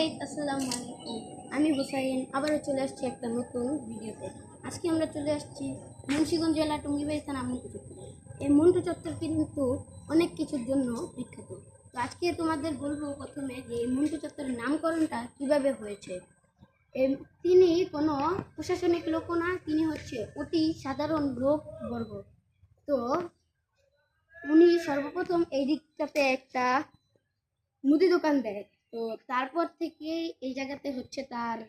Guys, আসসালামু আলাইকুম। আমি হুসাইন আবারও চলে আসছি একটা নতুন ভিডিওতে। আজকে আমরা চলে আসছি মুন্সিগঞ্জ জেলা টঙ্গিবাড়ি থানা মন্টু চত্বরে। এই মন্টু চত্বর কিন্তু অনেক কিছুর জন্য বিখ্যাত। তো আজকে তোমাদের বলবো প্রথমে যে এই মন্টু চত্বরের নামকরণটা কিভাবে হয়েছে। তিনি কোনো প্রশাসনিক লোক না, তিনি হচ্ছে অতি সাধারণ লোক বর্গ। তো উনি সর্বপ্রথম এই দিকটাতে একটা মুদি দোকান দেয়। তো তারপর থেকে এই জায়গাতে হচ্ছে তার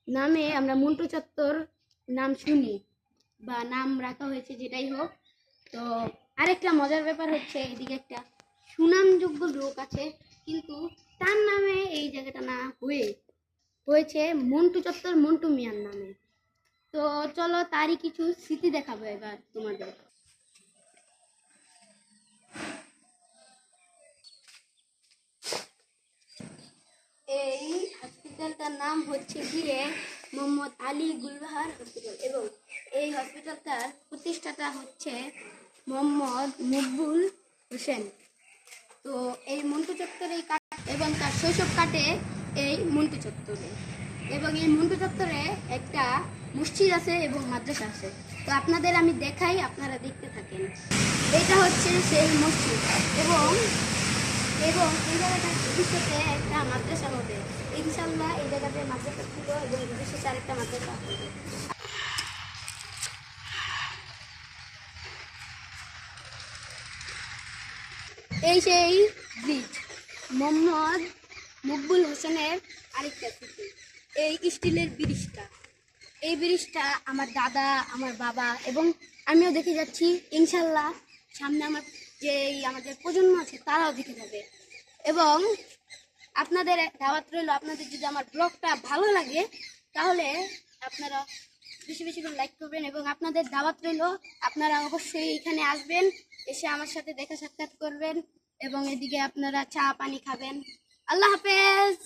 নামে আমরা মন্টু চত্বর নাম শুনি বা নাম রাখা হয়েছে, যেটাই হোক। তো আরেকটা মজার ব্যাপার হচ্ছে, এদিকে একটা সুনামযোগ্য লোক আছে, কিন্তু তার নামে এই জায়গাটা না হয়েছে মন্টু চত্বর মন্টু মিয়ার নামে। তো চলো তারই কিছু স্মৃতি দেখাবো এবার তোমাদের। এই হসপিটালটার নাম হচ্ছে গিয়ে মোহাম্মদ আলী গুলবাহার হসপিটাল, এবং এই হসপিটালটার প্রতিষ্ঠাতা হচ্ছে মোহাম্মদ মকবুল হোসেন। তো এই মন্টু চত্বরে এবং তার শৈশব কাটে এই মন্টু চত্বরে, এবং এই মন্টু চত্বরে একটা মসজিদ আছে এবং মাদ্রাসা আছে। তো আপনাদের আমি দেখাই, আপনারা দেখতে থাকেন। এটা হচ্ছে সেই মসজিদ, এবং এবং এই জায়গাটার ভবিষ্যতে একটা মাদ্রাসা হবে ইনশাল্লাহ। এই জায়গাতে মাদ্রাসা ছিল এবং ভবিষ্যতে আরেকটা মাদ্রাসা হবে। এই সেই ব্রিজ, মোহাম্মদ মকবুল হোসেনের আরেকটা স্মৃতি। এই স্টিলের ব্রিজটা, এই ব্রিজটা আমার দাদা, আমার বাবা এবং আমিও দেখে যাচ্ছি। ইনশাল্লাহ সামনে আমাদের প্রজন্ম আছে, তারাও দেখে যাবে। এবং আপনাদের দাওয়াত রইল, আপনাদের যদি আমার ব্লগটা ভালো লাগে তাহলে আপনারা বেশি বেশি করে লাইক করবেন, এবং আপনাদের দাওয়াত রইল, আপনারা অবশ্যই এখানে আসবেন, এসে আমার সাথে দেখা সাক্ষাৎ করবেন, এবং এদিকে আপনারা চা পানি খাবেন। আল্লাহ হাফেজ।